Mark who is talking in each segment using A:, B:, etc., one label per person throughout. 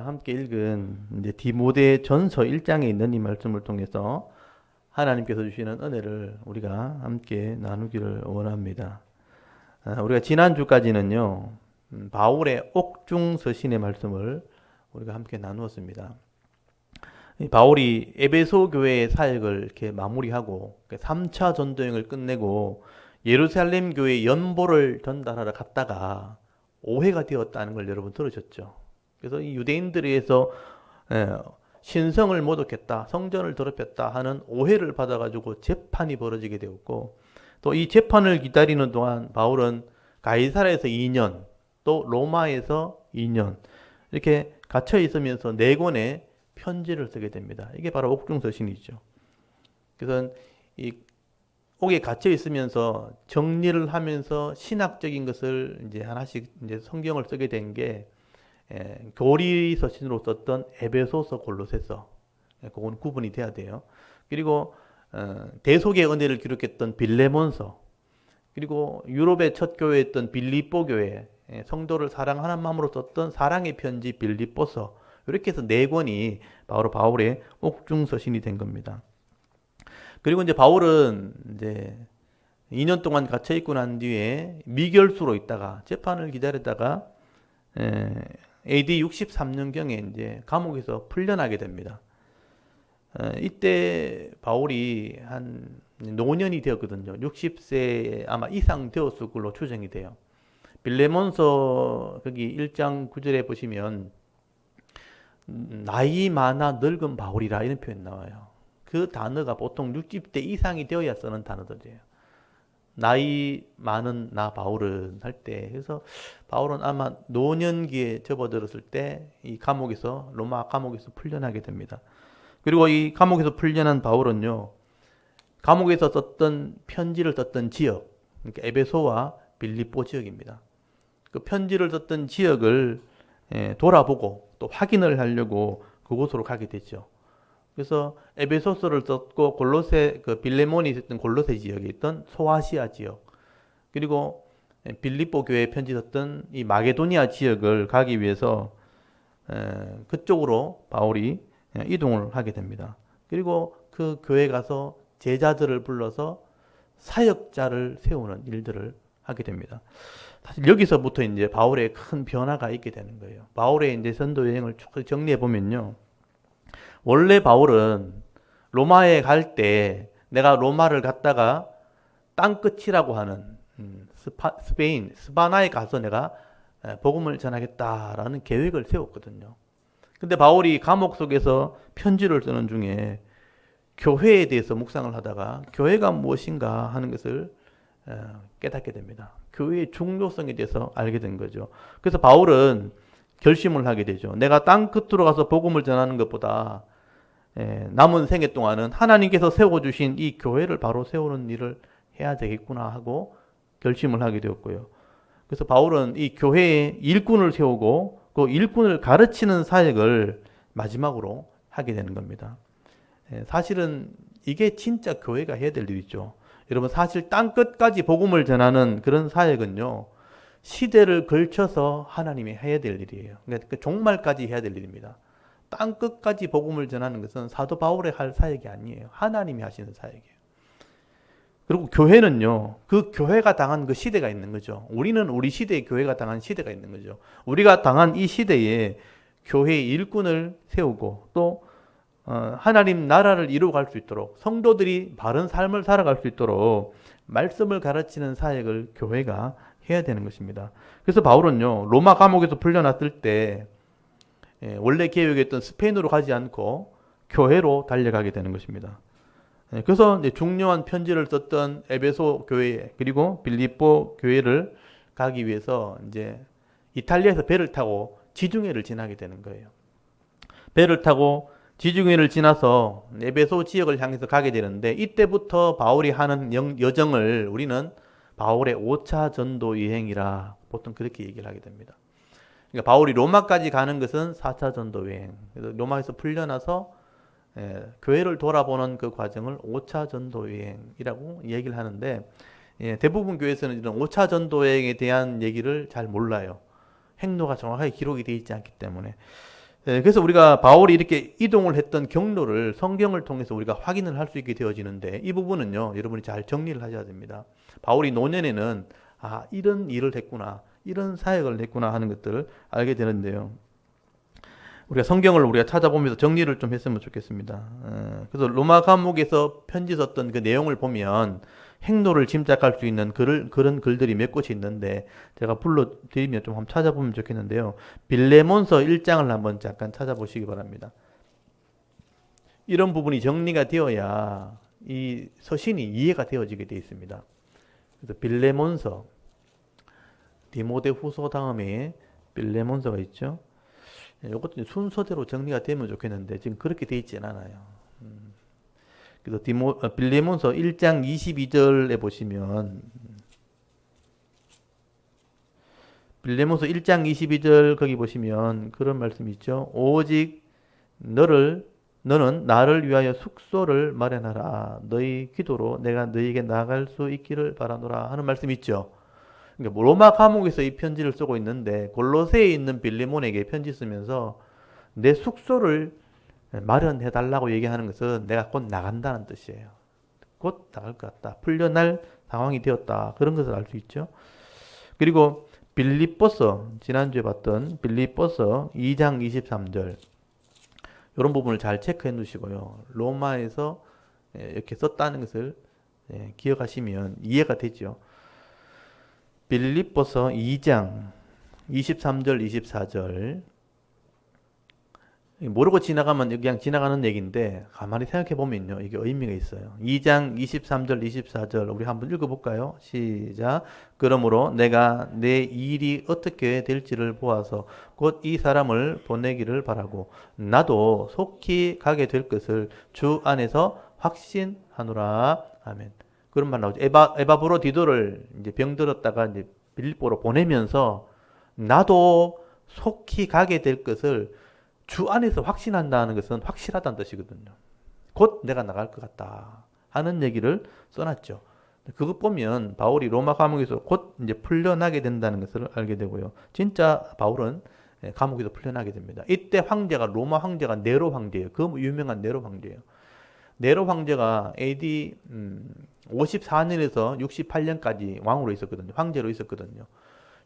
A: 우리가 함께 읽은 이제 디모데 전서 1장에 있는 이 말씀을 통해서 하나님께서 주시는 은혜를 우리가 함께 나누기를 원합니다. 우리가 지난주까지는요, 바울의 옥중 서신의 말씀을 우리가 함께 나누었습니다. 바울이 에베소 교회의 사역을 이렇게 마무리하고 3차 전도여행을 끝내고 예루살렘 교회 연보를 전달하러 갔다가 오해가 되었다는 걸 여러분 들으셨죠? 그래서 이 유대인들에 의해서 신성을 모독했다, 성전을 더럽혔다 하는 오해를 받아가지고 재판이 벌어지게 되었고, 또 이 재판을 기다리는 동안 바울은 가이사라에서 2년, 또 로마에서 2년 이렇게 갇혀 있으면서 4권의 편지를 쓰게 됩니다. 이게 바로 옥중서신이죠. 그래서 이 옥에 갇혀 있으면서 정리를 하면서 신학적인 것을 이제 하나씩 이제 성경을 쓰게 된 게 교리 서신으로 썼던 에베소서, 골로새서, 그건 구분이 돼야 돼요. 그리고 대속의 은혜를 기록했던 빌레몬서, 그리고 유럽의 첫 교회였던 빌립보 교회, 성도를 사랑하는 마음으로 썼던 사랑의 편지 빌립보서, 이렇게 해서 4권이 바로 바울의 옥중 서신이 된 겁니다. 그리고 이제 바울은 이제 2년 동안 갇혀 있고 난 뒤에 미결수로 있다가 재판을 기다리다가 AD 63년경에 이제 감옥에서 풀려나게 됩니다. 이때 바울이 한 노년이 되었거든요. 60세 아마 이상 되었을 걸로 추정이 돼요. 빌레몬서 거기 1장 9절에 보시면 나이 많아 늙은 바울이라 이런 표현 나와요. 그 단어가 보통 60대 이상이 되어야 쓰는 단어들이에요. 나이 많은 나 바울은 할 때, 그래서 바울은 아마 노년기에 접어들었을 때 이 감옥에서, 로마 감옥에서 풀려나게 됩니다. 그리고 이 감옥에서 풀려난 바울은요, 감옥에서 썼던 편지를 썼던 지역, 그러니까 에베소와 빌립보 지역입니다. 그 편지를 썼던 지역을 돌아보고 또 확인을 하려고 그곳으로 가게 되죠. 그래서 에베소서를 썼고 골로새, 그 빌레몬이 있었던 골로새 지역에 있던 소아시아 지역, 그리고 빌립보 교회에 편지 썼던 이 마게도니아 지역을 가기 위해서 그쪽으로 바울이 이동을 하게 됩니다. 그리고 그 교회에 가서 제자들을 불러서 사역자를 세우는 일들을 하게 됩니다. 사실 여기서부터 이제 바울의 큰 변화가 있게 되는 거예요. 바울의 이제 전도 여행을 쭉 정리해 보면요. 원래 바울은 로마에 갈 때 내가 로마를 갔다가 땅끝이라고 하는 스페인, 스바나에 가서 내가 복음을 전하겠다라는 계획을 세웠거든요. 근데 바울이 감옥 속에서 편지를 쓰는 중에 교회에 대해서 묵상을 하다가 교회가 무엇인가 하는 것을 깨닫게 됩니다. 교회의 중요성에 대해서 알게 된 거죠. 그래서 바울은 결심을 하게 되죠. 내가 땅 끝으로 가서 복음을 전하는 것보다 남은 생애 동안은 하나님께서 세워주신 이 교회를 바로 세우는 일을 해야 되겠구나 하고 결심을 하게 되었고요. 그래서 바울은 이 교회에 일꾼을 세우고 그 일꾼을 가르치는 사역을 마지막으로 하게 되는 겁니다. 사실은 이게 진짜 교회가 해야 될 일이죠. 여러분, 사실 땅 끝까지 복음을 전하는 그런 사역은요, 시대를 걸쳐서 하나님이 해야 될 일이에요. 그러니까 그 종말까지 해야 될 일입니다. 땅 끝까지 복음을 전하는 것은 사도 바울의 할 사역이 아니에요. 하나님이 하시는 사역이에요. 그리고 교회는요, 그 교회가 당한 그 시대가 있는 거죠. 우리는 우리 시대의 교회가 당한 시대가 있는 거죠. 우리가 당한 이 시대에 교회의 일꾼을 세우고 또 하나님 나라를 이루어갈 수 있도록, 성도들이 바른 삶을 살아갈 수 있도록 말씀을 가르치는 사역을 교회가 해야 되는 것입니다. 그래서 바울은요, 로마 감옥에서 풀려났을 때 원래 계획했던 스페인으로 가지 않고 교회로 달려가게 되는 것입니다. 그래서 이제 중요한 편지를 썼던 에베소 교회, 그리고 빌립보 교회를 가기 위해서 이제 이탈리아에서 배를 타고 지중해를 지나게 되는 거예요. 배를 타고 지중해를 지나서 에베소 지역을 향해서 가게 되는데, 이때부터 바울이 하는 여정을 우리는 바울의 5차 전도 여행이라 보통 그렇게 얘기를 하게 됩니다. 그러니까 바울이 로마까지 가는 것은 4차 전도 여행, 로마에서 풀려나서 교회를 돌아보는 그 과정을 5차 전도 여행이라고 얘기를 하는데, 대부분 교회에서는 이런 5차 전도 여행에 대한 얘기를 잘 몰라요. 행로가 정확하게 기록이 되어 있지 않기 때문에. 그래서 우리가 바울이 이렇게 이동을 했던 경로를 성경을 통해서 우리가 확인을 할 수 있게 되어지는데 이 부분은요, 여러분이 잘 정리를 하셔야 됩니다. 바울이 노년에는 이런 일을 했구나, 이런 사역을 했구나 하는 것들을 알게 되는데요. 우리가 성경을 우리가 찾아보면서 정리를 좀 했으면 좋겠습니다. 그래서 로마 감옥에서 편지 썼던 그 내용을 보면 행로를 짐작할 수 있는 그런 글들이 몇 곳이 있는데 제가 불러드리면 좀 한번 찾아보면 좋겠는데요. 빌레몬서 1장을 한번 잠깐 찾아보시기 바랍니다. 이런 부분이 정리가 되어야 이 서신이 이해가 되어지게 되어 있습니다. 그래서 빌레몬서, 디모데후서 다음에 빌레몬서가 있죠. 이것도 순서대로 정리가 되면 좋겠는데 지금 그렇게 되어 있지는 않아요. 그래서 빌레몬서 1장 22절에 보시면 빌레몬서 1장 22절 거기 보시면 그런 말씀이 있죠. 오직 너는 나를 위하여 숙소를 마련하라. 너희 기도로 내가 너희에게 나아갈 수 있기를 바라노라 하는 말씀이 있죠. 그러니까 로마 감옥에서 이 편지를 쓰고 있는데 골로새에 있는 빌레몬에게 편지 쓰면서 내 숙소를 마련해 달라고 얘기하는 것은 내가 곧 나간다는 뜻이에요. 곧 나갈 것 같다. 풀려날 상황이 되었다. 그런 것을 알 수 있죠. 그리고 빌립보서, 지난주에 봤던 빌립보서 2장 23절 이런 부분을 잘 체크해 두시고요. 로마에서 이렇게 썼다는 것을 기억하시면 이해가 되죠. 빌립보서 2장 23절 24절 모르고 지나가면 그냥 지나가는 얘기인데 가만히 생각해 보면요, 이게 의미가 있어요. 2장 23절 24절 우리 한번 읽어볼까요? 시작. 그러므로 내가 내 일이 어떻게 될지를 보아서 곧 이 사람을 보내기를 바라고 나도 속히 가게 될 것을 주 안에서 확신하노라. 아멘. 그런 말 나오죠. 에바브로디도를 이제 병들었다가 이제 빌립보로 보내면서 나도 속히 가게 될 것을 주 안에서 확신한다는 것은 확실하다는 뜻이거든요. 곧 내가 나갈 것 같다 하는 얘기를 써놨죠. 그것 보면 바울이 로마 감옥에서 곧 이제 풀려나게 된다는 것을 알게 되고요. 진짜 바울은 감옥에서 풀려나게 됩니다. 이때 황제가 로마 황제가 네로 황제예요. 그 유명한 네로 황제예요. 네로 황제가 AD 54년에서 68년까지 왕으로 있었거든요. 황제로 있었거든요.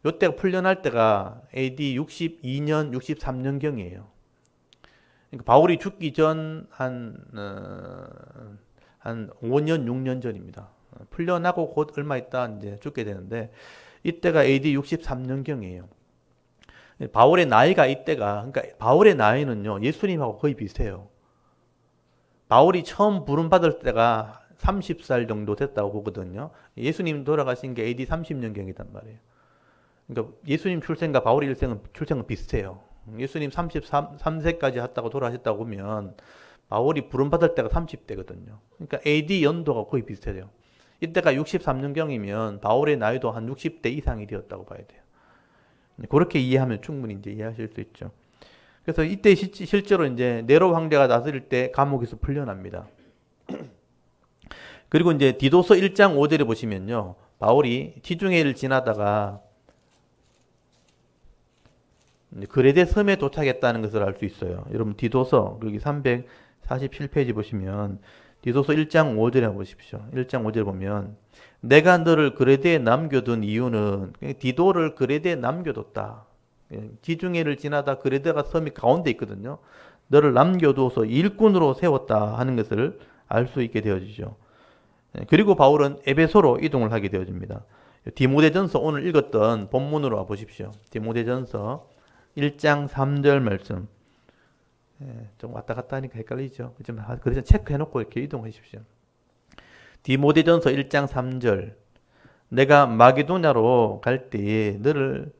A: 이때가 풀려날 때가 AD 62년, 63년경이에요. 그러니까 바울이 죽기 전 한 5년, 6년 전입니다. 풀려나고 곧 얼마 있다 이제 죽게 되는데 이때가 AD 63년경이에요. 바울의 나이가 이때가, 그러니까 바울의 나이는요, 예수님하고 거의 비슷해요. 바울이 처음 부름 받을 때가 30살 정도 됐다고 보거든요. 예수님 돌아가신 게 AD 30년경이단 말이에요. 그러니까 예수님 출생과 바울의 출생은 비슷해요. 예수님 33세까지 했다고 돌아가셨다고 보면 바울이 부름 받을 때가 30대거든요. 그러니까 AD 연도가 거의 비슷해요. 이때가 63년경이면 바울의 나이도 한 60대 이상이 되었다고 봐야 돼요. 그렇게 이해하면 충분히 이제 이해하실 수 있죠. 그래서 이때 실제로 이제 네로 황제가 다스릴 때 감옥에서 풀려납니다. 그리고 이제 디도서 1장 5절에 보시면요, 바울이 지중해를 지나다가 그레데 섬에 도착했다는 것을 알 수 있어요. 여러분 디도서 여기 347페이지 보시면 디도서 1장 5절에 보십시오. 1장 5절 보면 내가 너를 그레데에 남겨둔 이유는, 디도를 그레데에 남겨뒀다. 지중해를 지나다 그레데가 섬이 가운데 있거든요. 너를 남겨두어서 일꾼으로 세웠다 하는 것을 알 수 있게 되어지죠. 그리고 바울은 에베소로 이동을 하게 되어집니다. 디모데전서 오늘 읽었던 본문으로 와 보십시오. 디모데전서 1장 3절 말씀. 좀 왔다 갔다 하니까 헷갈리죠. 그래서 체크해놓고 이렇게 이동하십시오. 디모데전서 1장 3절. 내가 마게도냐로 갈 때에 너를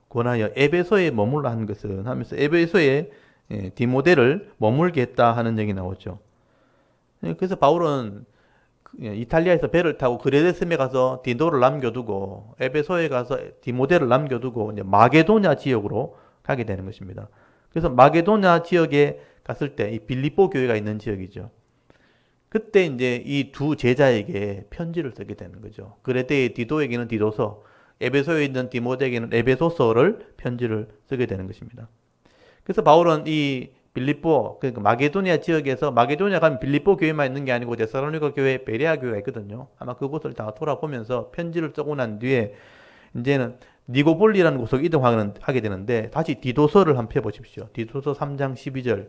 A: 권하여 에베소에 머물라 한 것은 하면서 에베소에 디모데를 머물게 했다 하는 얘기 나오죠. 그래서 바울은 이탈리아에서 배를 타고 그레데 섬에 가서 디도를 남겨두고 에베소에 가서 디모데를 남겨두고 이제 마게도냐 지역으로 가게 되는 것입니다. 그래서 마게도냐 지역에 갔을 때 이 빌립보 교회가 있는 지역이죠. 그때 이제 이 두 제자에게 편지를 쓰게 되는 거죠. 그레데의 디도에게는 디도서, 에베소에 있는 디모데에게는 에베소서를 편지를 쓰게 되는 것입니다. 그래서 바울은 이 빌립보, 그러니까 마게도니아 지역에서, 마게도니아 가면 빌립보 교회만 있는 게 아니고 데살로니가 교회, 베레아 교회가 있거든요. 아마 그곳을 다 돌아보면서 편지를 쓰고 난 뒤에 이제는 니고볼리라는 곳으로 이동하게 되는데, 다시 디도서를 한번 펴보십시오. 디도서 3장 12절.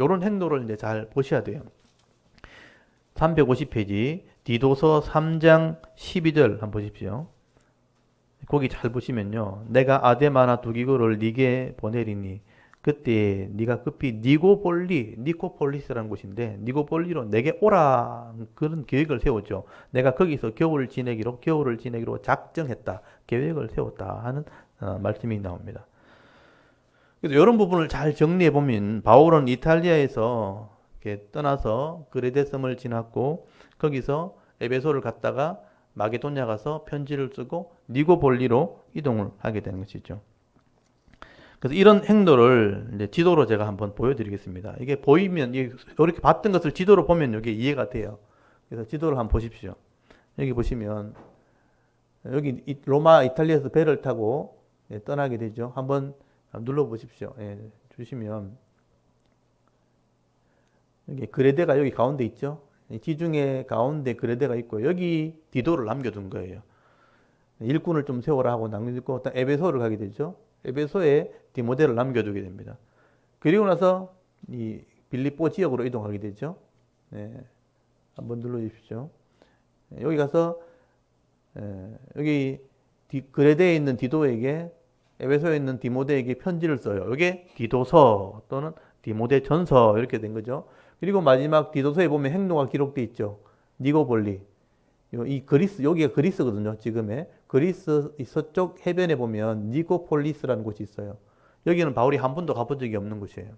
A: 요런 행로를 이제 잘 보셔야 돼요. 350페이지 디도서 3장 12절 한번 보십시오. 거기 잘 보시면요. 내가 아데마나 두기고를 네게 보내리니 그때 네가 급히 니코폴리스라는 곳인데 니고폴리로 내게 오라, 그런 계획을 세웠죠. 내가 거기서 겨울을 지내기로 작정했다, 계획을 세웠다 하는 말씀이 나옵니다. 그래서 이런 부분을 잘 정리해 보면 바울은 이탈리아에서 이렇게 떠나서 그레데 섬을 지났고 거기서 에베소를 갔다가 마게도냐 가서 편지를 쓰고 니고볼리로 이동을 하게 되는 것이죠. 그래서 이런 행로를 이제 지도로 제가 한번 보여드리겠습니다. 이게 보이면 이렇게 봤던 것을 지도로 보면 이게 이해가 돼요. 그래서 지도를 한번 보십시오. 여기 보시면 여기 로마 이탈리아에서 배를 타고 떠나게 되죠. 한번 눌러 보십시오. 주시면 여기 그레데가 여기 가운데 있죠. 지중해 가운데 그레데가 있고 여기 디도를 남겨둔 거예요. 일꾼을 좀 세워라 하고 남겨두고 에베소를 가게 되죠. 에베소에 디모데를 남겨두게 됩니다. 그리고 나서 이 빌립보 지역으로 이동하게 되죠. 한번 눌러주십시오. 여기 가서 여기 그레데에 있는 디도에게, 에베소에 있는 디모데에게 편지를 써요. 이게 디도서 또는 디모데 전서 이렇게 된 거죠. 그리고 마지막 디도서에 보면 행로가 기록되어 있죠. 니고볼리. 이 그리스, 여기가 그리스거든요. 지금의 그리스 서쪽 해변에 보면 니코폴리스라는 곳이 있어요. 여기는 바울이 한 번도 가본 적이 없는 곳이에요.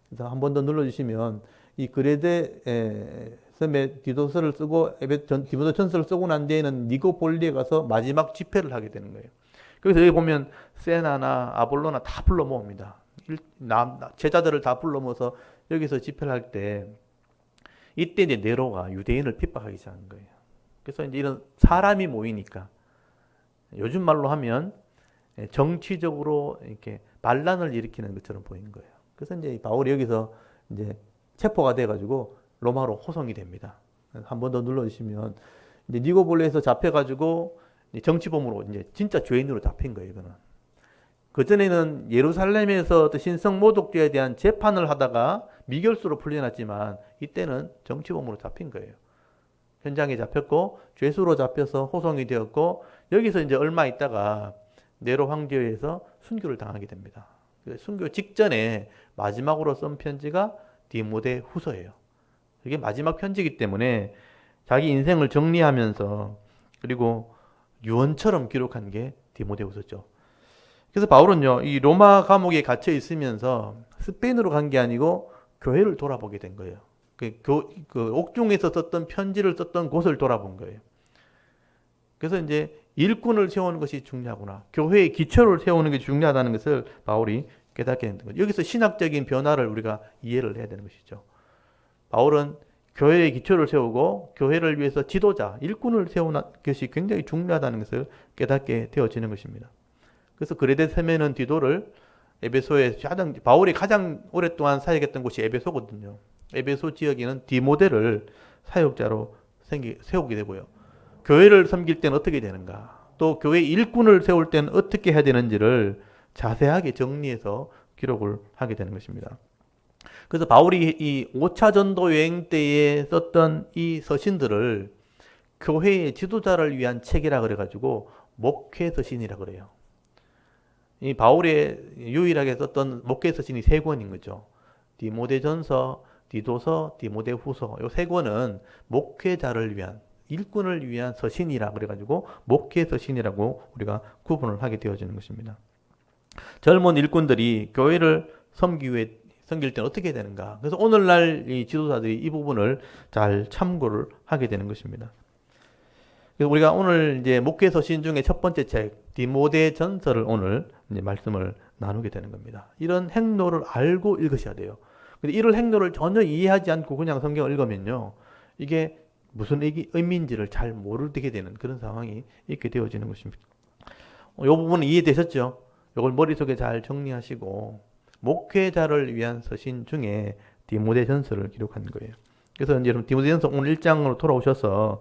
A: 그래서 한 번 더 눌러주시면 이 그레데 섬에 디도서를 쓰고 디모데 전서를 쓰고 난 뒤에는 니코폴리에 가서 마지막 집회를 하게 되는 거예요. 그래서 여기 보면 세나나 아볼로나 다 불러 모읍니다. 제자들을 다 불러 모아서 여기서 집회를 할 때 이때 이제 네로가 유대인을 핍박하기 시작한 거예요. 그래서 이제 이런 사람이 모이니까 요즘 말로 하면 정치적으로 이렇게 반란을 일으키는 것처럼 보이는 거예요. 그래서 이제 바울이 여기서 이제 체포가 돼가지고 로마로 호송이 됩니다. 한 번 더 눌러주시면 이제 니고볼리에서 잡혀가지고 정치범으로 이제 진짜 죄인으로 잡힌 거예요. 이거는. 그 전에는 예루살렘에서 신성 모독죄에 대한 재판을 하다가 미결수로 풀려났지만 이때는 정치범으로 잡힌 거예요. 현장에 잡혔고 죄수로 잡혀서 호송이 되었고 여기서 이제 얼마 있다가 네로 황제에서 순교를 당하게 됩니다. 순교 직전에 마지막으로 쓴 편지가 디모데 후서예요. 이게 마지막 편지이기 때문에 자기 인생을 정리하면서 그리고 유언처럼 기록한 게 디모데 후서죠. 그래서 바울은요, 이 로마 감옥에 갇혀 있으면서 스페인으로 간 게 아니고 교회를 돌아보게 된 거예요. 그 옥중에서 썼던 편지를 썼던 곳을 돌아본 거예요. 그래서 이제 일꾼을 세우는 것이 중요하구나. 교회의 기초를 세우는 게 중요하다는 것을 바울이 깨닫게 된 거죠. 여기서 신학적인 변화를 우리가 이해를 해야 되는 것이죠. 바울은 교회의 기초를 세우고 교회를 위해서 지도자, 일꾼을 세우는 것이 굉장히 중요하다는 것을 깨닫게 되어지는 것입니다. 그래서 그레데 섬에는 디도를 에베소에 바울이 가장 오랫동안 사역했던 곳이 에베소거든요. 에베소 지역에는 디모데를 사역자로 세우게 되고요. 교회를 섬길 때는 어떻게 되는가, 또 교회 일꾼을 세울 때는 어떻게 해야 되는지를 자세하게 정리해서 기록을 하게 되는 것입니다. 그래서 바울이 이 5차 전도 여행 때에 썼던 이 서신들을 교회의 지도자를 위한 책이라 그래가지고 목회 서신이라 그래요. 이 바울의 유일하게 썼던 목회 서신이 3권인 거죠. 디모데전서, 디도서, 디모데후서. 이 3권은 목회자를 위한, 일꾼을 위한 서신이라 그래가지고 목회 서신이라고 우리가 구분을 하게 되어지는 것입니다. 젊은 일꾼들이 교회를 섬길 때는 어떻게 되는가. 그래서 오늘날 이 지도자들이 이 부분을 잘 참고를 하게 되는 것입니다. 그래서 우리가 오늘 이제 목회 서신 중에 첫 번째 책 디모데 전서를 오늘 이제 말씀을 나누게 되는 겁니다. 이런 행로를 알고 읽으셔야 돼요. 근데 이런 행로를 전혀 이해하지 않고 그냥 성경을 읽으면요, 이게 무슨 의미인지를 잘 모르게 되는 그런 상황이 있게 되어지는 것입니다. 이 부분은 이해되셨죠? 이걸 머릿속에 잘 정리하시고 목회자를 위한 서신 중에 디모데전서를 기록한 거예요. 그래서 이제 여러분 디모데전서 오늘 1장으로 돌아오셔서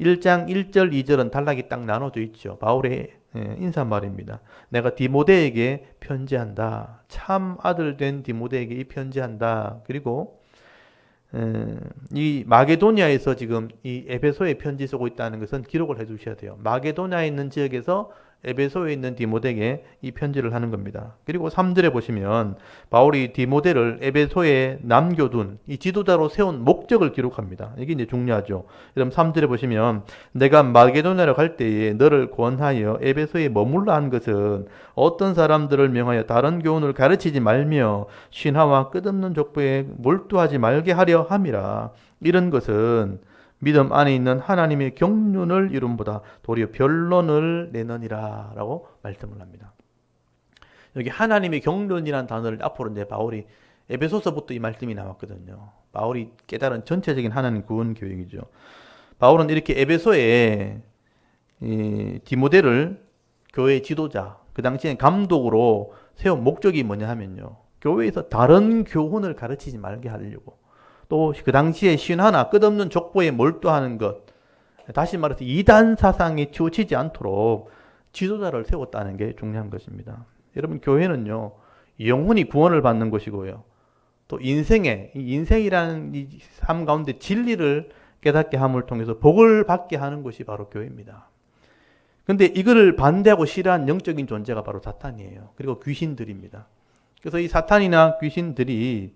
A: 1장 1절 2절은 단락이 딱 나눠져 있죠. 바울의 인사말입니다. 내가 디모데에게 편지한다. 참 아들 된 디모데에게 이 편지한다. 그리고 이 마게도니아에서 지금 이 에베소에 편지 쓰고 있다는 것은 기록을 해 주셔야 돼요. 마게도니아에 있는 지역에서 에베소에 있는 디모데에게 이 편지를 하는 겁니다. 그리고 3절에 보시면 바울이 디모데를 에베소에 남겨둔 이 지도자로 세운 목적을 기록합니다. 이게 이제 중요하죠. 여러분 3절에 보시면 내가 마게도니아로 갈 때에 너를 권하여 에베소에 머물러 한 것은 어떤 사람들을 명하여 다른 교훈을 가르치지 말며 신화와 끝없는 족보에 몰두하지 말게 하려 함이라. 이런 것은 믿음 안에 있는 하나님의 경륜을 이룸보다 도리어 변론을 내느니라 라고 말씀을 합니다. 여기 하나님의 경륜이라는 단어를 앞으로 이제 바울이 에베소서부터 이 말씀이 나왔거든요. 바울이 깨달은 전체적인 하나님 구원 계획이죠. 바울은 이렇게 에베소에 디모데를 교회 지도자, 그 당시에 감독으로 세운 목적이 뭐냐 하면요. 교회에서 다른 교훈을 가르치지 말게 하려고. 또 그 당시에 신화나 끝없는 족보에 몰두하는 것, 다시 말해서 이단 사상에 치우치지 않도록 지도자를 세웠다는 게 중요한 것입니다. 여러분 교회는요 영혼이 구원을 받는 것이고요, 또 인생이라는 이 삶 가운데 진리를 깨닫게 함을 통해서 복을 받게 하는 것이 바로 교회입니다. 근데 이거를 반대하고 싫어하는 영적인 존재가 바로 사탄이에요. 그리고 귀신들입니다. 그래서 이 사탄이나 귀신들이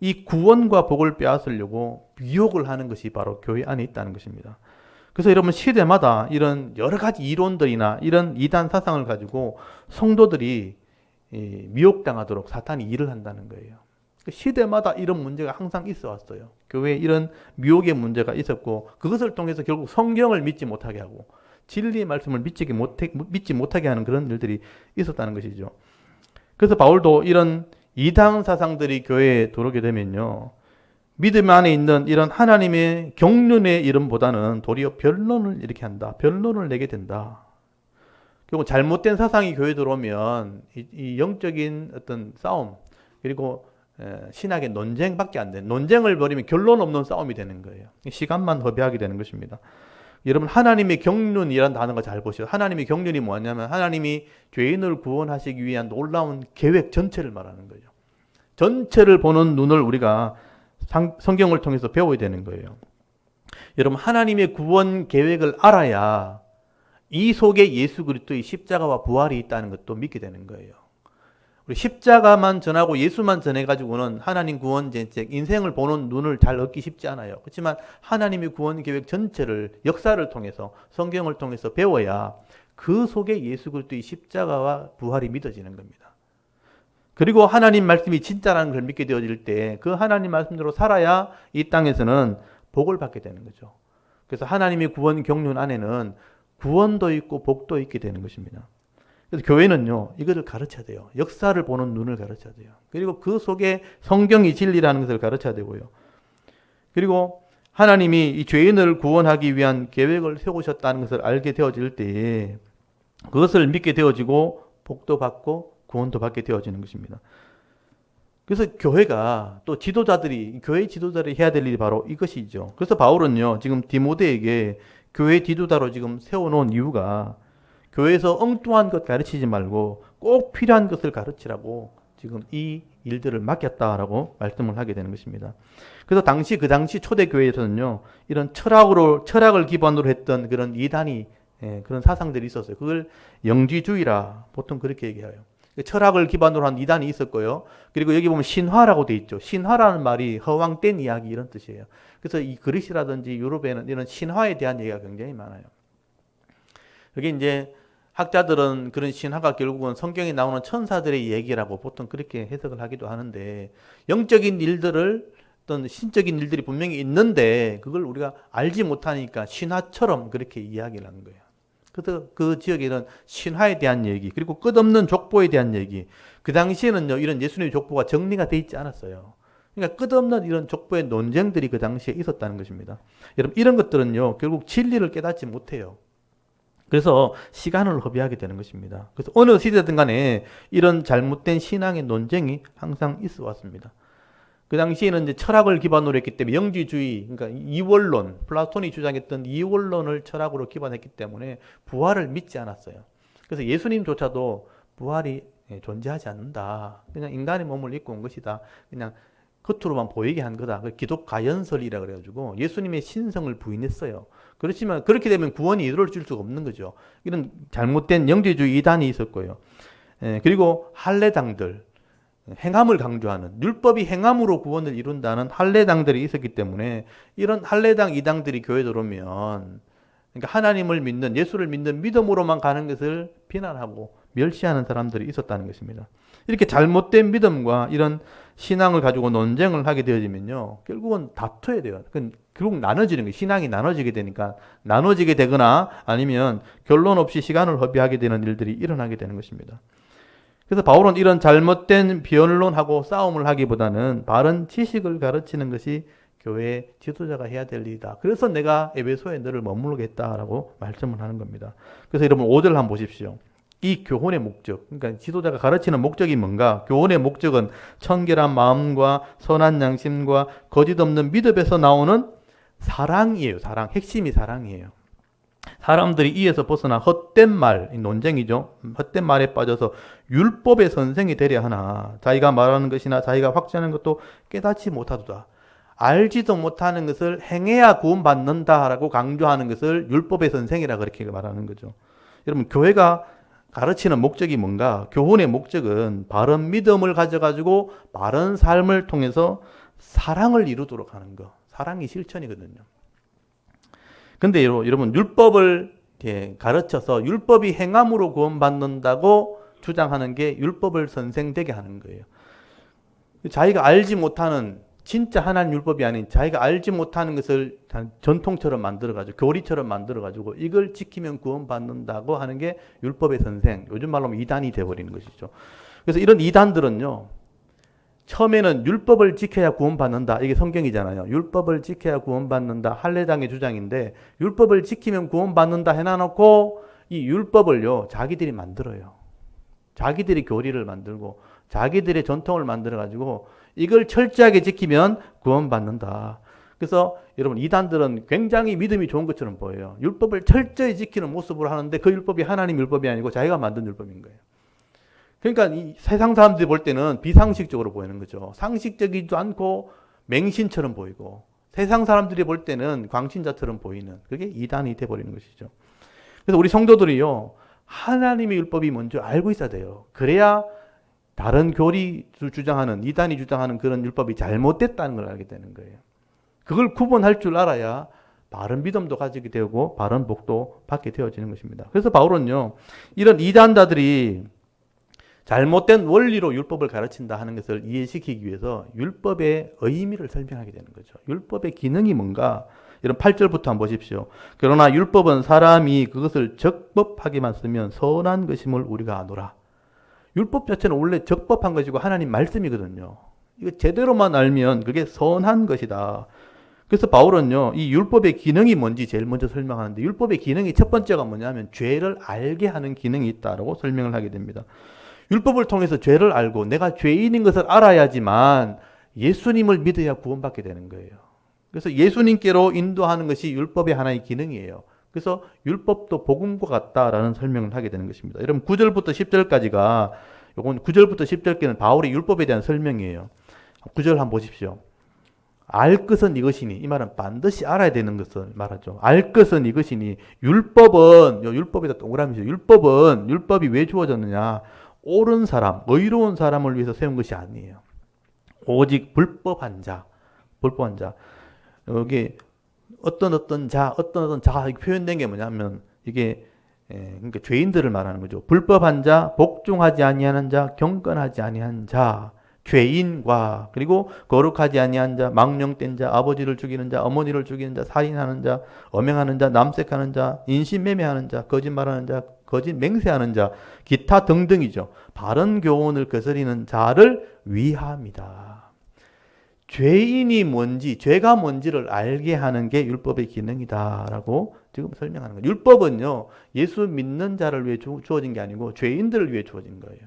A: 이 구원과 복을 빼앗으려고 미혹을 하는 것이 바로 교회 안에 있다는 것입니다. 그래서 여러분 시대마다 이런 여러 가지 이론들이나 이런 이단 사상을 가지고 성도들이 미혹당하도록 사탄이 일을 한다는 거예요. 시대마다 이런 문제가 항상 있어 왔어요. 교회에 이런 미혹의 문제가 있었고 그것을 통해서 결국 성경을 믿지 못하게 하고 진리의 말씀을 믿지 못하게 하는 그런 일들이 있었다는 것이죠. 그래서 바울도 이런 이단 사상들이 교회에 들어오게 되면요, 믿음 안에 있는 이런 하나님의 경륜의 이름보다는 도리어 변론을 이렇게 한다. 변론을 내게 된다. 결국 잘못된 사상이 교회에 들어오면 이 영적인 어떤 싸움, 그리고 신학의 논쟁밖에 안 되는, 논쟁을 벌이면 결론 없는 싸움이 되는 거예요. 시간만 허비하게 되는 것입니다. 여러분 하나님의 경륜이라는 단어가 잘 보시죠. 하나님의 경륜이 뭐냐면 하나님이 죄인을 구원하시기 위한 놀라운 계획 전체를 말하는 거예요. 전체를 보는 눈을 우리가 성경을 통해서 배워야 되는 거예요. 여러분 하나님의 구원 계획을 알아야 이 속에 예수 그리스도의 십자가와 부활이 있다는 것도 믿게 되는 거예요. 우리 십자가만 전하고 예수만 전해가지고는 하나님 구원 정책, 인생을 보는 눈을 잘 얻기 쉽지 않아요. 그렇지만 하나님의 구원 계획 전체를 역사를 통해서 성경을 통해서 배워야 그 속에 예수 그리스도의 십자가와 부활이 믿어지는 겁니다. 그리고 하나님 말씀이 진짜라는 걸 믿게 되어질 때 그 하나님 말씀대로 살아야 이 땅에서는 복을 받게 되는 거죠. 그래서 하나님의 구원 경륜 안에는 구원도 있고 복도 있게 되는 것입니다. 그래서 교회는요, 이것을 가르쳐야 돼요. 역사를 보는 눈을 가르쳐야 돼요. 그리고 그 속에 성경이 진리라는 것을 가르쳐야 되고요. 그리고 하나님이 이 죄인을 구원하기 위한 계획을 세우셨다는 것을 알게 되어질 때에 그것을 믿게 되어지고 복도 받고 구원도 받게 되어지는 것입니다. 그래서 교회가 또 지도자들이, 교회 지도자들이 해야 될 일이 바로 이것이죠. 그래서 바울은요, 지금 디모데에게 교회 지도자로 지금 세워놓은 이유가 교회에서 엉뚱한 것 가르치지 말고 꼭 필요한 것을 가르치라고 지금 이 일들을 맡겼다라고 말씀을 하게 되는 것입니다. 그래서 그 당시 초대교회에서는요, 이런 철학을 기반으로 했던 그런 이단이, 그런 사상들이 있었어요. 그걸 영지주의라 보통 그렇게 얘기해요. 철학을 기반으로 한 이단이 있었고요. 그리고 여기 보면 신화라고 돼 있죠. 신화라는 말이 허황된 이야기 이런 뜻이에요. 그래서 이 그리스라든지 유럽에는 이런 신화에 대한 얘기가 굉장히 많아요. 여기 이제 학자들은 그런 신화가 결국은 성경에 나오는 천사들의 얘기라고 보통 그렇게 해석을 하기도 하는데, 영적인 일들을, 어떤 신적인 일들이 분명히 있는데 그걸 우리가 알지 못하니까 신화처럼 그렇게 이야기를 하는 거예요. 그래서 그 지역에는 신화에 대한 얘기, 그리고 끝없는 족보에 대한 얘기, 그 당시에는요, 이런 예수님의 족보가 정리가 돼 있지 않았어요. 그러니까 끝없는 이런 족보의 논쟁들이 그 당시에 있었다는 것입니다. 여러분 이런 것들은요, 결국 진리를 깨닫지 못해요. 그래서 시간을 허비하게 되는 것입니다. 그래서 어느 시대든 간에 이런 잘못된 신앙의 논쟁이 항상 있어 왔습니다. 그 당시에는 이제 철학을 기반으로 했기 때문에 영지주의, 그러니까 이원론, 플라톤이 주장했던 이원론을 철학으로 기반했기 때문에 부활을 믿지 않았어요. 그래서 예수님조차도 부활이 존재하지 않는다. 그냥 인간의 몸을 입고 온 것이다. 그냥 겉으로만 보이게 한 거다. 기독 가연설이라 그래가지고 예수님의 신성을 부인했어요. 그렇지만 그렇게 되면 구원이 이루어질 수가 없는 거죠. 이런 잘못된 영지주의 이단이 있었고요. 그리고 할례당들, 행함을 강조하는, 율법이 행함으로 구원을 이룬다는 할례당들이 있었기 때문에 이런 할례당 이당들이 교회에 들어오면, 그러니까 하나님을 믿는, 예수를 믿는 믿음으로만 가는 것을 비난하고 멸시하는 사람들이 있었다는 것입니다. 이렇게 잘못된 믿음과 이런 신앙을 가지고 논쟁을 하게 되어지면요, 결국은 다투어야 돼요. 결국 나눠지는 거예요. 신앙이 나눠지게 되니까 나눠지게 되거나 아니면 결론 없이 시간을 허비하게 되는 일들이 일어나게 되는 것입니다. 그래서 바울은 이런 잘못된 변론하고 싸움을 하기보다는 바른 지식을 가르치는 것이 교회 지도자가 해야 될 일이다. 그래서 내가 에베소에 너를 머물겠다라고 말씀을 하는 겁니다. 그래서 여러분 5절 한번 보십시오. 이 교훈의 목적, 그러니까 지도자가 가르치는 목적이 뭔가? 교훈의 목적은 청결한 마음과 선한 양심과 거짓 없는 믿음에서 나오는 사랑이에요. 사랑. 핵심이 사랑이에요. 사람들이 이에서 벗어나 헛된 말, 논쟁이죠. 헛된 말에 빠져서 율법의 선생이 되려 하나 자기가 말하는 것이나 자기가 확신하는 것도 깨닫지 못하도다. 알지도 못하는 것을 행해야 구원받는다라고 강조하는 것을 율법의 선생이라 그렇게 말하는 거죠. 여러분, 교회가 가르치는 목적이 뭔가? 교훈의 목적은 바른 믿음을 가져가지고 바른 삶을 통해서 사랑을 이루도록 하는 거. 사랑이 실천이거든요. 근데 여러분, 율법을 가르쳐서 율법이 행함으로 구원받는다고 주장하는 게 율법을 선생되게 하는 거예요. 자기가 알지 못하는, 진짜 하나님 율법이 아닌 자기가 알지 못하는 것을 전통처럼 만들어가지고, 교리처럼 만들어가지고 이걸 지키면 구원받는다고 하는 게 율법의 선생, 요즘 말로 하면 이단이 되어버리는 것이죠. 그래서 이런 이단들은요, 처음에는 율법을 지켜야 구원받는다. 이게 성경이잖아요. 율법을 지켜야 구원받는다. 할례당의 주장인데 율법을 지키면 구원받는다 해놔놓고 이 율법을요, 자기들이 만들어요. 자기들이 교리를 만들고 자기들의 전통을 만들어가지고 이걸 철저하게 지키면 구원받는다. 그래서 여러분, 이단들은 굉장히 믿음이 좋은 것처럼 보여요. 율법을 철저히 지키는 모습으로 하는데 그 율법이 하나님 율법이 아니고 자기가 만든 율법인 거예요. 그러니까 이 세상 사람들이 볼 때는 비상식적으로 보이는 거죠. 상식적이지도 않고 맹신처럼 보이고, 세상 사람들이 볼 때는 광신자처럼 보이는, 그게 이단이 돼버리는 것이죠. 그래서 우리 성도들이요, 하나님의 율법이 먼저 알고 있어야 돼요. 그래야 다른 교리를 주장하는, 이단이 주장하는 그런 율법이 잘못됐다는 걸 알게 되는 거예요. 그걸 구분할 줄 알아야 바른 믿음도 가지게 되고 바른 복도 받게 되어지는 것입니다. 그래서 바울은요, 이런 이단자들이 잘못된 원리로 율법을 가르친다 하는 것을 이해시키기 위해서 율법의 의미를 설명하게 되는 거죠. 율법의 기능이 뭔가? 이런 8절부터 한번 보십시오. 그러나 율법은 사람이 그것을 적법하게만 쓰면 선한 것임을 우리가 아노라. 율법 자체는 원래 적법한 것이고 하나님 말씀이거든요. 이거 제대로만 알면 그게 선한 것이다. 그래서 바울은요, 이 율법의 기능이 뭔지 제일 먼저 설명하는데, 율법의 기능이 첫 번째가 뭐냐면 죄를 알게 하는 기능이 있다라고 설명을 하게 됩니다. 율법을 통해서 죄를 알고 내가 죄인인 것을 알아야지만 예수님을 믿어야 구원받게 되는 거예요. 그래서 예수님께로 인도하는 것이 율법의 하나의 기능이에요. 그래서 율법도 복음과 같다라는 설명을 하게 되는 것입니다. 여러분, 9절부터 10절까지가, 요건 9절부터 10절까지는 바울의 율법에 대한 설명이에요. 9절 한번 보십시오. 알 것은 이것이니, 이 말은 반드시 알아야 되는 것을 말하죠. 알 것은 이것이니, 율법은, 율법에다 동그라미 죠. 율법이 왜 주어졌느냐? 옳은 사람, 의로운 사람을 위해서 세운 것이 아니에요. 오직 불법한 자. 여기 어떤 자 표현된 게 뭐냐면, 이게 그러니까 죄인들을 말하는 거죠. 불법한 자, 복종하지 아니하는 자, 경건하지 아니한 자, 죄인과, 그리고 거룩하지 아니한 자, 망령된 자, 아버지를 죽이는 자, 어머니를 죽이는 자, 살인하는 자, 엄행하는 자, 남색하는 자, 인신매매하는 자, 거짓말하는 자, 거짓 맹세하는 자, 기타 등등이죠. 바른 교훈을 거스리는 자를 위하합니다. 죄인이 뭔지, 죄가 뭔지를 알게 하는 게 율법의 기능이다라고 지금 설명하는 거예요. 율법은요, 예수 믿는 자를 위해 주어진 게 아니고 죄인들을 위해 주어진 거예요.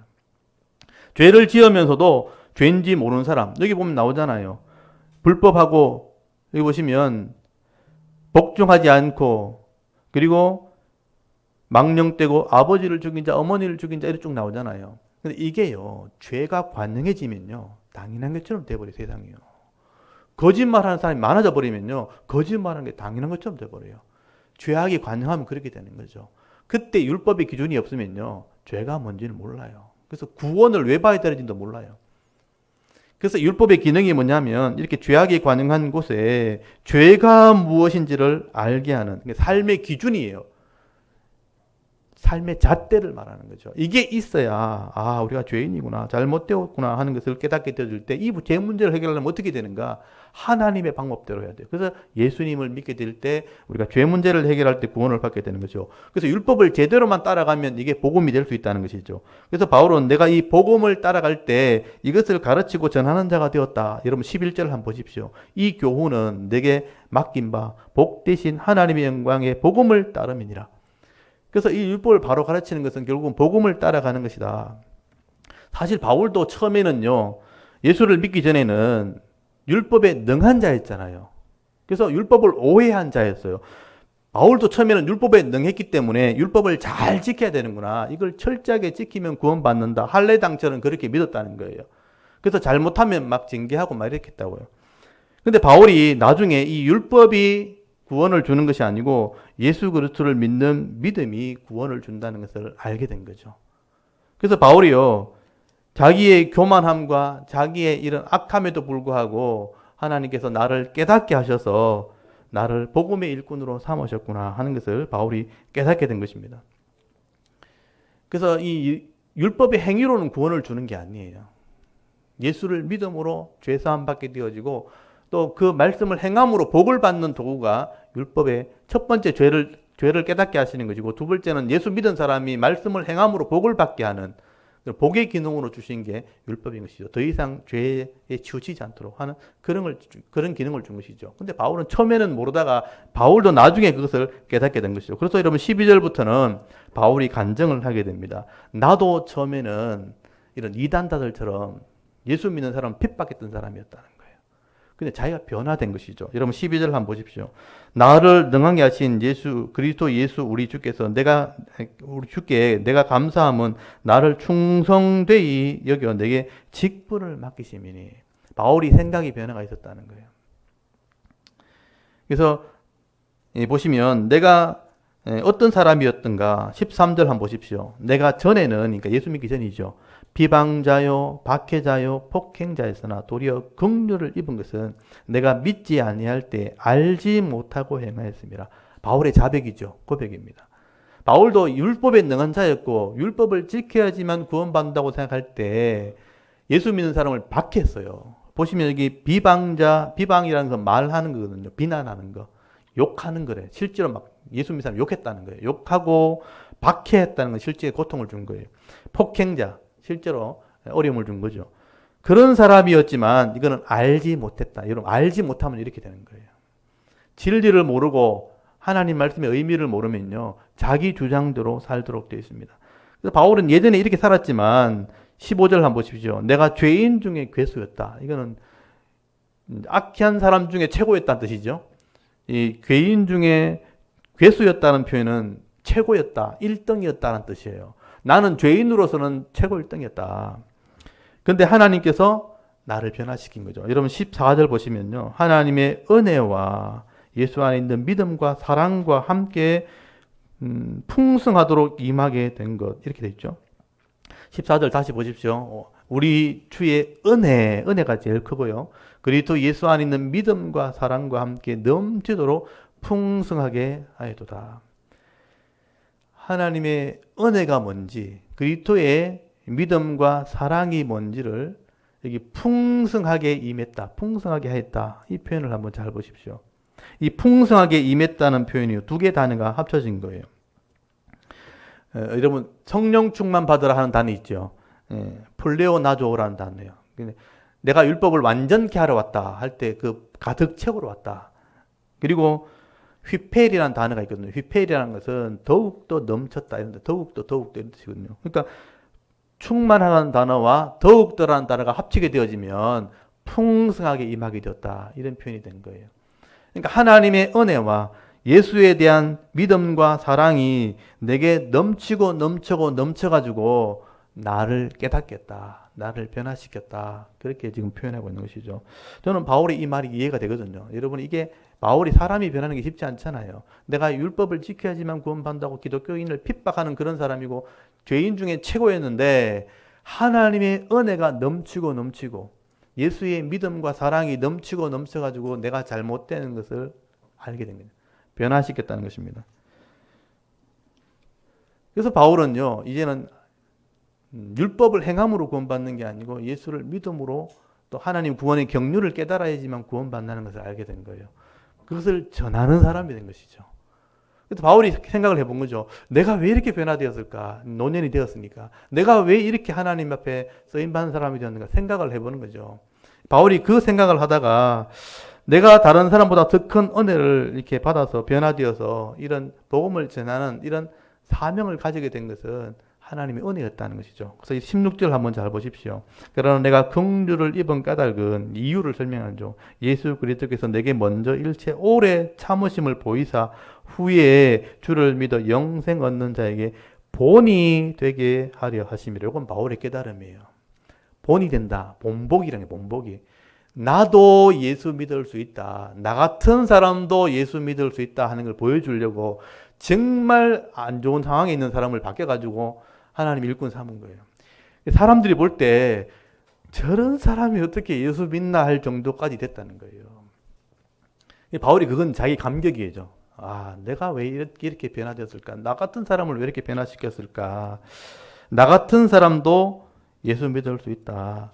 A: 죄를 지으면서도 죄인지 모르는 사람, 여기 보면 나오잖아요. 불법하고, 여기 보시면 복종하지 않고, 그리고 망령되고 아버지를 죽인 자, 어머니를 죽인 자 이렇게 쭉 나오잖아요. 근데 이게요, 죄가 관영해지면요, 당연한 것처럼 돼버려요, 세상이요. 거짓말하는 사람이 많아져 버리면요, 거짓말하는 게 당연한 것처럼 돼버려요. 죄악이 관영하면 그렇게 되는 거죠. 그때 율법의 기준이 없으면요, 죄가 뭔지는 몰라요. 그래서 구원을 왜 봐야 되는지도 몰라요. 그래서 율법의 기능이 뭐냐면 이렇게 죄악이 관영한 곳에 죄가 무엇인지를 알게 하는 삶의 기준이에요. 삶의 잣대를 말하는 거죠. 이게 있어야 우리가 죄인이구나, 잘못되었구나 하는 것을 깨닫게 되어줄 때 이 죄 문제를 해결하려면 어떻게 되는가? 하나님의 방법대로 해야 돼요. 그래서 예수님을 믿게 될 때 우리가 죄 문제를 해결할 때 구원을 받게 되는 거죠. 그래서 율법을 제대로만 따라가면 이게 복음이 될 수 있다는 것이죠. 그래서 바울은 내가 이 복음을 따라갈 때 이것을 가르치고 전하는 자가 되었다. 여러분 11절 한번 보십시오. 이 교훈은 내게 맡긴 바 복 대신 하나님의 영광의 복음을 따름이니라. 그래서 이 율법을 바로 가르치는 것은 결국은 복음을 따라가는 것이다. 사실 바울도 처음에는요, 예수를 믿기 전에는 율법에 능한 자였잖아요. 그래서 율법을 오해한 자였어요. 바울도 처음에는 율법에 능했기 때문에 율법을 잘 지켜야 되는구나, 이걸 철저하게 지키면 구원받는다, 할례당처럼 그렇게 믿었다는 거예요. 그래서 잘못하면 막 징계하고 막 이렇게 했다고요. 근데 바울이 나중에 이 율법이 구원을 주는 것이 아니고 예수 그리스도를 믿는 믿음이 구원을 준다는 것을 알게 된 거죠. 그래서 바울이요, 자기의 교만함과 자기의 이런 악함에도 불구하고 하나님께서 나를 깨닫게 하셔서 나를 복음의 일꾼으로 삼으셨구나 하는 것을 바울이 깨닫게 된 것입니다. 그래서 이 율법의 행위로는 구원을 주는 게 아니에요. 예수를 믿음으로 죄사함 받게 되어지고 또 그 말씀을 행함으로 복을 받는 도구가 율법의 첫 번째 죄를 깨닫게 하시는 것이고, 두 번째는 예수 믿은 사람이 말씀을 행함으로 복을 받게 하는 복의 기능으로 주신 게 율법인 것이죠. 더 이상 죄에 치우치지 않도록 하는 그런 기능을 준 것이죠. 근데 바울은 처음에는 모르다가 바울도 나중에 그것을 깨닫게 된 것이죠. 그래서 여러분 12절부터는 바울이 간증을 하게 됩니다. 나도 처음에는 이런 이단자들처럼 예수 믿는 사람을 핍박했던 사람이었다는 거예요. 근데 자기가 변화된 것이죠. 여러분 12절 한번 보십시오. 나를 능하게 하신 예수 그리스도 예수 우리 주께서 우리 주께 내가 감사함은 나를 충성되이 여겨 내게 직분을 맡기심이니. 바울이 생각이 변화가 있었다는 거예요. 그래서 보시면 내가 어떤 사람이었던가 13절 한번 보십시오. 내가 전에는, 그러니까 예수 믿기 전이죠, 비방자요 박해자요 폭행자였으나 도리어 긍휼을 입은 것은 내가 믿지 아니할 때 알지 못하고 행하였습니다. 바울의 자백이죠. 고백입니다. 바울도 율법에 능한 자였고 율법을 지켜야지만 구원받는다고 생각할 때 예수 믿는 사람을 박했어요. 보시면 여기 비방이라는 건 말하는 거거든요. 비난하는 거, 욕하는 거래. 실제로 막 예수 믿는 사람 욕했다는 거예요. 욕하고 박해했다는 건 실제 고통을 준 거예요. 폭행자, 실제로 어려움을 준 거죠. 그런 사람이었지만 이거는 알지 못했다. 여러분 알지 못하면 이렇게 되는 거예요. 진리를 모르고 하나님 말씀의 의미를 모르면요, 자기 주장대로 살도록 되어 있습니다. 그래서 바울은 예전에 이렇게 살았지만 15절 한번 보십시오. 내가 죄인 중에 괴수였다. 이거는 악한 사람 중에 최고였다는 뜻이죠. 이 죄인 중에 괴수였다는 표현은 최고였다, 1등이었다는 뜻이에요. 나는 죄인으로서는 최고 1등이었다. 그런데 하나님께서 나를 변화시킨 거죠. 여러분 14절 보시면요, 하나님의 은혜와 예수 안에 있는 믿음과 사랑과 함께 풍성하도록 임하게 된 것, 이렇게 되어 있죠. 14절 다시 보십시오. 우리 주의 은혜가 제일 크고요, 그리스도 예수 안에 있는 믿음과 사랑과 함께 넘치도록 풍성하게 하였도다. 하나님의 은혜가 뭔지, 그리스도의 믿음과 사랑이 뭔지를 여기 풍성하게 임했다, 풍성하게 하였다, 이 표현을 한번 잘 보십시오. 이 풍성하게 임했다는 표현이 두 개 단어가 합쳐진 거예요. 여러분 성령 충만 받으라 하는 단어 있죠. 플레오나조라는 단어예요. 내가 율법을 완전케 하러 왔다 할 때 그 가득 채우러 왔다. 그리고 휘페일이라는 단어가 있거든요. 휘페일이라는 것은 더욱더 넘쳤다 이런 더욱더 이런 뜻이거든요. 그러니까 충만하다는 단어와 더욱더라는 단어가 합치게 되어지면 풍성하게 임하게 되었다 이런 표현이 된 거예요. 그러니까 하나님의 은혜와 예수에 대한 믿음과 사랑이 내게 넘치고 넘쳐가지고 나를 깨닫겠다. 나를 변화시켰다. 그렇게 지금 표현하고 있는 것이죠. 저는 바울의 이 말이 이해가 되거든요. 여러분 이게 바울이 사람이 변하는 게 쉽지 않잖아요. 내가 율법을 지켜야지만 구원받는다고 기독교인을 핍박하는 그런 사람이고 죄인 중에 최고였는데 하나님의 은혜가 넘치고 예수의 믿음과 사랑이 넘쳐가지고 내가 잘못되는 것을 알게 된 거예요. 변화시켰다는 것입니다. 그래서 바울은요, 이제는 율법을 행함으로 구원받는 게 아니고 예수를 믿음으로 또 하나님 구원의 경륜을 깨달아야지만 구원받는 것을 알게 된 거예요. 그것을 전하는 사람이 된 것이죠. 그래서 바울이 생각을 해본 거죠. 내가 왜 이렇게 변화되었을까? 노년이 되었으니까. 내가 왜 이렇게 하나님 앞에 쓰임받는 사람이 되었는가? 생각을 해보는 거죠. 바울이 그 생각을 하다가 내가 다른 사람보다 더 큰 은혜를 이렇게 받아서 변화되어서 이런 복음을 전하는 이런 사명을 가지게 된 것은 하나님의 은혜였다는 것이죠. 그래서 16절 한번 잘 보십시오. 그러나 내가 긍휼을 입은 까닭은 이유를 설명하죠. 예수 그리스도께서 내게 먼저 일체 오래 참으심을 보이사 후에 주를 믿어 영생 얻는 자에게 본이 되게 하려 하심이라. 이건 바울의 깨달음이에요. 본이 된다. 본복이라는 게 본복이. 나도 예수 믿을 수 있다. 나 같은 사람도 예수 믿을 수 있다 하는 걸 보여주려고 정말 안 좋은 상황에 있는 사람을 바뀌어가지고 하나님 일꾼 삼은 거예요. 사람들이 볼 때 저런 사람이 어떻게 예수 믿나 할 정도까지 됐다는 거예요. 바울이 그건 자기 감격이죠. 아, 내가 왜 이렇게 변화되었을까? 나 같은 사람을 왜 이렇게 변화시켰을까? 나 같은 사람도 예수 믿을 수 있다.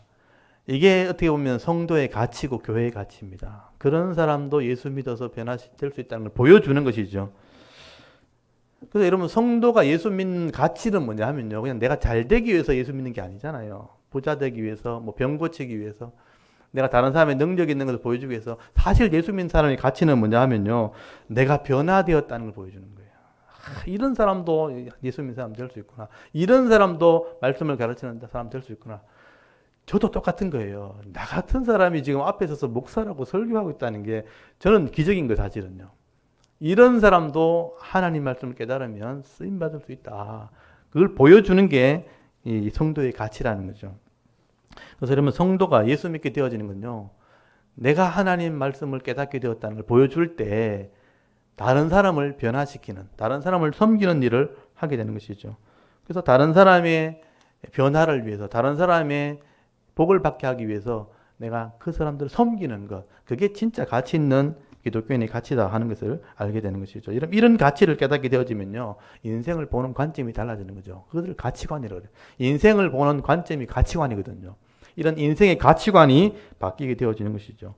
A: 이게 어떻게 보면 성도의 가치고 교회의 가치입니다. 그런 사람도 예수 믿어서 변화될 수 있다는 걸 보여주는 것이죠. 그래서 여러분 성도가 예수 믿는 가치는 뭐냐 하면요. 그냥 내가 잘 되기 위해서 예수 믿는 게 아니잖아요. 부자 되기 위해서, 뭐 병 고치기 위해서, 내가 다른 사람의 능력 있는 것을 보여주기 위해서. 사실 예수 믿는 사람의 가치는 뭐냐 하면요. 내가 변화되었다는 걸 보여주는 거예요. 이런 사람도 예수 믿는 사람 될 수 있구나. 이런 사람도 말씀을 가르치는 사람 될 수 있구나. 저도 똑같은 거예요. 나 같은 사람이 지금 앞에 서서 목사라고 설교하고 있다는 게 저는 기적인 거예요, 사실은요. 이런 사람도 하나님 말씀을 깨달으면 쓰임받을 수 있다. 그걸 보여주는 게 이 성도의 가치라는 거죠. 그래서 여러분 성도가 예수 믿게 되어지는 건요. 내가 하나님 말씀을 깨닫게 되었다는 걸 보여줄 때 다른 사람을 변화시키는, 다른 사람을 섬기는 일을 하게 되는 것이죠. 그래서 다른 사람의 변화를 위해서, 다른 사람의 복을 받게 하기 위해서 내가 그 사람들을 섬기는 것, 그게 진짜 가치 있는 기독교인의 가치다 하는 것을 알게 되는 것이죠. 이런 가치를 깨닫게 되어지면요, 인생을 보는 관점이 달라지는 거죠. 그것을 가치관이라고 해요. 인생을 보는 관점이 가치관이거든요. 이런 인생의 가치관이 바뀌게 되어지는 것이죠.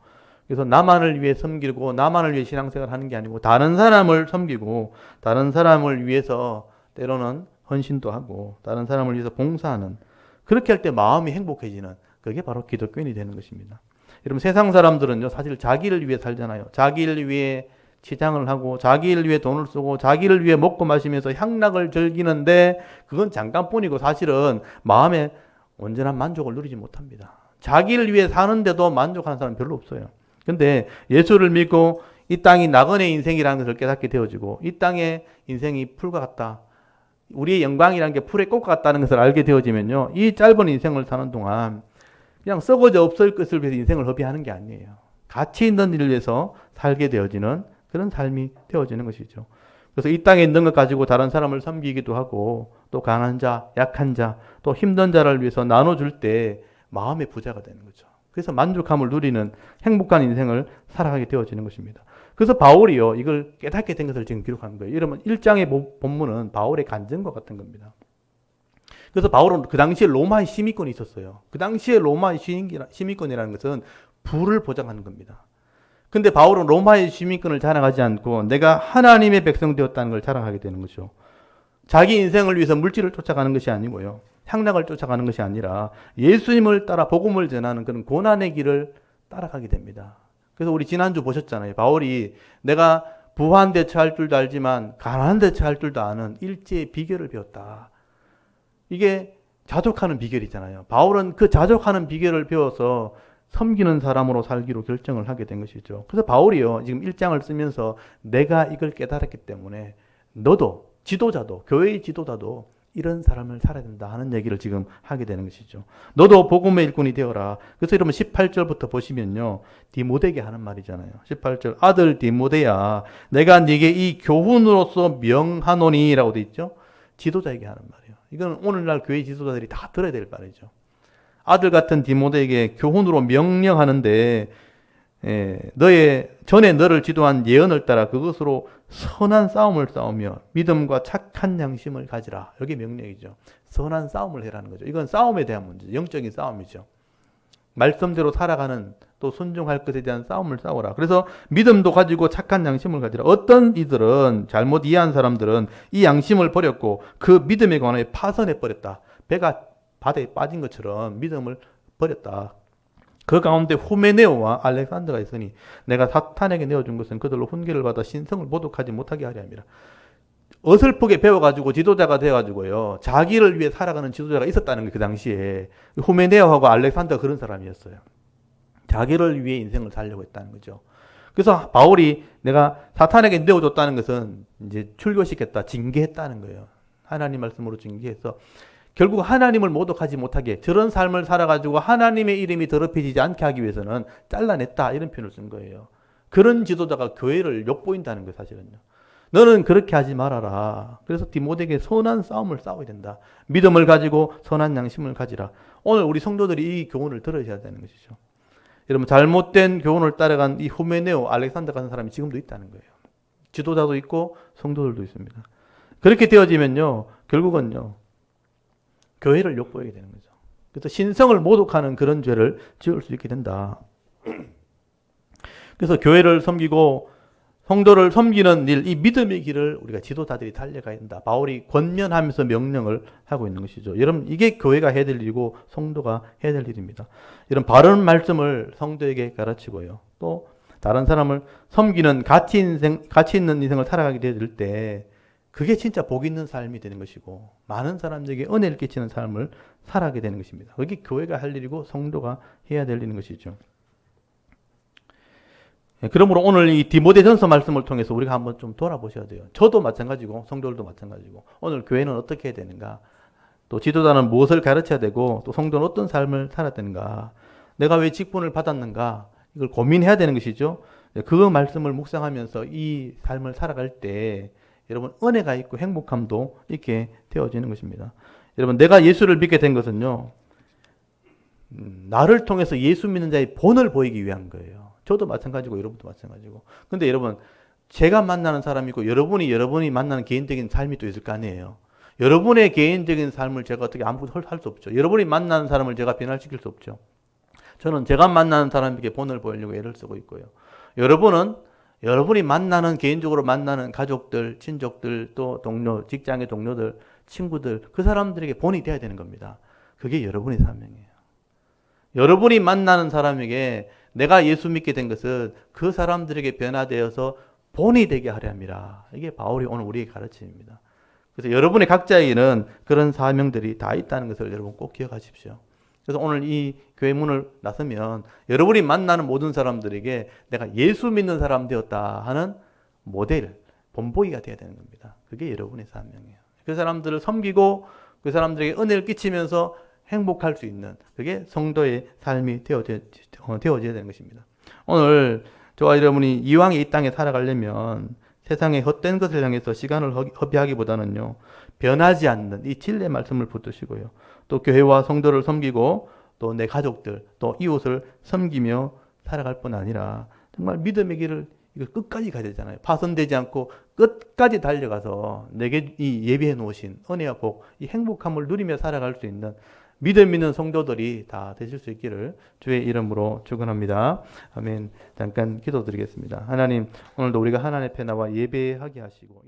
A: 그래서 나만을 위해 섬기고 나만을 위해 신앙생활을 하는 게 아니고 다른 사람을 섬기고 다른 사람을 위해서 때로는 헌신도 하고 다른 사람을 위해서 봉사하는, 그렇게 할 때 마음이 행복해지는, 그게 바로 기독교인이 되는 것입니다. 여러분 세상 사람들은요 사실 자기를 위해 살잖아요. 자기를 위해 치장을 하고 자기를 위해 돈을 쓰고 자기를 위해 먹고 마시면서 향락을 즐기는데 그건 잠깐뿐이고 사실은 마음에 온전한 만족을 누리지 못합니다. 자기를 위해 사는데도 만족하는 사람은 별로 없어요. 근데 예수를 믿고 이 땅이 나그네 인생이라는 것을 깨닫게 되어지고 이 땅의 인생이 풀과 같다. 우리의 영광이라는 게 풀의 꽃과 같다는 것을 알게 되어지면요. 이 짧은 인생을 사는 동안 그냥 썩어져 없을 것을 위해서 인생을 허비하는 게 아니에요. 가치 있는 일을 위해서 살게 되어지는 그런 삶이 되어지는 것이죠. 그래서 이 땅에 있는 것 가지고 다른 사람을 섬기기도 하고 또 강한 자, 약한 자, 또 힘든 자를 위해서 나눠줄 때 마음의 부자가 되는 거죠. 그래서 만족함을 누리는 행복한 인생을 살아가게 되어지는 것입니다. 그래서 바울이요, 이걸 깨닫게 된 것을 지금 기록한 거예요. 이러면 1장의 본문은 바울의 간증과 같은 겁니다. 그래서 바울은 그 당시에 로마의 시민권이 있었어요. 그 당시에 로마의 시민권이라는 것은 부를 보장하는 겁니다. 근데 바울은 로마의 시민권을 자랑하지 않고 내가 하나님의 백성 되었다는 걸 자랑하게 되는 거죠. 자기 인생을 위해서 물질을 쫓아가는 것이 아니고요. 향락을 쫓아가는 것이 아니라 예수님을 따라 복음을 전하는 그런 고난의 길을 따라가게 됩니다. 그래서 우리 지난주 보셨잖아요. 바울이 내가 부한 데 처할 줄도 알지만 가난한 데 처할 줄도 아는 일제의 비결을 배웠다. 이게 자족하는 비결이잖아요. 바울은 그 자족하는 비결을 배워서 섬기는 사람으로 살기로 결정을 하게 된 것이죠. 그래서 바울이요, 지금 1장을 쓰면서 내가 이걸 깨달았기 때문에 너도, 지도자도, 교회의 지도자도 이런 사람을 살아야 된다 하는 얘기를 지금 하게 되는 것이죠. 너도 복음의 일꾼이 되어라. 그래서 여러분 18절부터 보시면요, 디모데에게 하는 말이잖아요. 18절, 아들 디모데야, 내가 네게 이 교훈으로서 명하노니 라고 돼 있죠. 지도자에게 하는 말이에요. 이건 오늘날 교회 지도자들이 다 들어야 될 말이죠. 아들 같은 디모데에게 교훈으로 명령하는데, 너의 전에 너를 지도한 예언을 따라 그것으로 선한 싸움을 싸우며 믿음과 착한 양심을 가지라. 여기 명령이죠. 선한 싸움을 해라는 거죠. 이건 싸움에 대한 문제, 영적인 싸움이죠. 말씀대로 살아가는, 또 순종할 것에 대한 싸움을 싸워라. 그래서 믿음도 가지고 착한 양심을 가지라. 어떤 이들은, 잘못 이해한 사람들은 이 양심을 버렸고 그 믿음에 관해 파선해 버렸다. 배가 바다에 빠진 것처럼 믿음을 버렸다. 그 가운데 후메네오와 알렉산더가 있으니 내가 사탄에게 내어준 것은 그들로 훈계를 받아 신성을 모독하지 못하게 하려 함이라. 어설프게 배워가지고 지도자가 돼가지고요, 자기를 위해 살아가는 지도자가 있었다는 거예요. 그 당시에 후메네오하고 알렉산더가 그런 사람이었어요. 자기를 위해 인생을 살려고 했다는 거죠. 그래서 바울이 내가 사탄에게 내어줬다는 것은 이제 출교시켰다, 징계했다는 거예요. 하나님 말씀으로 징계해서 결국 하나님을 모독하지 못하게, 저런 삶을 살아가지고 하나님의 이름이 더럽혀지지 않게 하기 위해서는 잘라냈다, 이런 표현을 쓴 거예요. 그런 지도자가 교회를 욕보인다는 거예요, 사실은요. 너는 그렇게 하지 말아라. 그래서 디모데에게 선한 싸움을 싸워야 된다. 믿음을 가지고 선한 양심을 가지라. 오늘 우리 성도들이 이 교훈을 들으셔야 되는 것이죠. 여러분, 잘못된 교훈을 따라간 이 후메네오, 알렉산더 같은 사람이 지금도 있다는 거예요. 지도자도 있고 성도들도 있습니다. 그렇게 되어지면요, 결국은요, 교회를 욕보이게 되는 거죠. 그래서 신성을 모독하는 그런 죄를 지을 수 있게 된다. 그래서 교회를 섬기고 성도를 섬기는 일, 이 믿음의 길을 우리가 지도자들이 달려가야 된다. 바울이 권면하면서 명령을 하고 있는 것이죠. 여러분, 이게 교회가 해야 될 일이고 성도가 해야 될 일입니다. 이런 바른 말씀을 성도에게 가르치고요, 또 다른 사람을 섬기는 가치 있는 인생을 살아가게 될 때 그게 진짜 복 있는 삶이 되는 것이고 많은 사람들에게 은혜를 끼치는 삶을 살아가게 되는 것입니다. 그게 교회가 할 일이고 성도가 해야 될 일인 것이죠. 그러므로 오늘 이 디모데전서 말씀을 통해서 우리가 한번 좀 돌아보셔야 돼요. 저도 마찬가지고 성도들도 마찬가지고 오늘 교회는 어떻게 해야 되는가, 또 지도자는 무엇을 가르쳐야 되고 또 성도는 어떤 삶을 살아야 되는가, 내가 왜 직분을 받았는가, 이걸 고민해야 되는 것이죠. 그 말씀을 묵상하면서 이 삶을 살아갈 때 여러분 은혜가 있고 행복함도 있게 되어지는 것입니다. 여러분, 내가 예수를 믿게 된 것은요, 나를 통해서 예수 믿는 자의 본을 보이기 위한 거예요. 저도 마찬가지고 여러분도 마찬가지고. 근데 여러분, 제가 만나는 사람이 있고 여러분이 만나는 개인적인 삶이 또 있을 거 아니에요. 여러분의 개인적인 삶을 제가 어떻게 아무것도 할 수 없죠. 여러분이 만나는 사람을 제가 변화시킬 수 없죠. 저는 제가 만나는 사람에게 본을 보이려고 애를 쓰고 있고요. 여러분은 여러분이 만나는, 개인적으로 만나는 가족들, 친족들, 또 동료, 직장의 동료들, 친구들, 그 사람들에게 본이 돼야 되는 겁니다. 그게 여러분의 사명이에요. 여러분이 만나는 사람에게 내가 예수 믿게 된 것은 그 사람들에게 변화되어서 본이 되게 하려 함이라. 이게 바울이 오늘 우리에게 가르침입니다. 그래서 여러분의 각자에는 그런 사명들이 다 있다는 것을 여러분 꼭 기억하십시오. 그래서 오늘 이 교회 문을 나서면 여러분이 만나는 모든 사람들에게 내가 예수 믿는 사람 되었다 하는 모델, 본보기가 되어야 되는 겁니다. 그게 여러분의 사명이에요. 그 사람들을 섬기고 그 사람들에게 은혜를 끼치면서 행복할 수 있는, 그게 성도의 삶이 되어져야 되는 것입니다. 오늘 저와 여러분이 이왕에 이 땅에 살아가려면 세상의 헛된 것을 향해서 시간을 허비하기보다는요, 변하지 않는 이 진리의 말씀을 붙드시고요, 또 교회와 성도를 섬기고 또 내 가족들, 또 이웃을 섬기며 살아갈 뿐 아니라 정말 믿음의 길을 이거 끝까지 가야 되잖아요. 파손되지 않고 끝까지 달려가서 내게 이 예비해 놓으신 은혜와 복, 이 행복함을 누리며 살아갈 수 있는 믿음 있는 성도들이 다 되실 수 있기를 주의 이름으로 축원합니다. 아멘. 잠깐 기도드리겠습니다. 하나님, 오늘도 우리가 하나님 앞에 나와 예배하게 하시고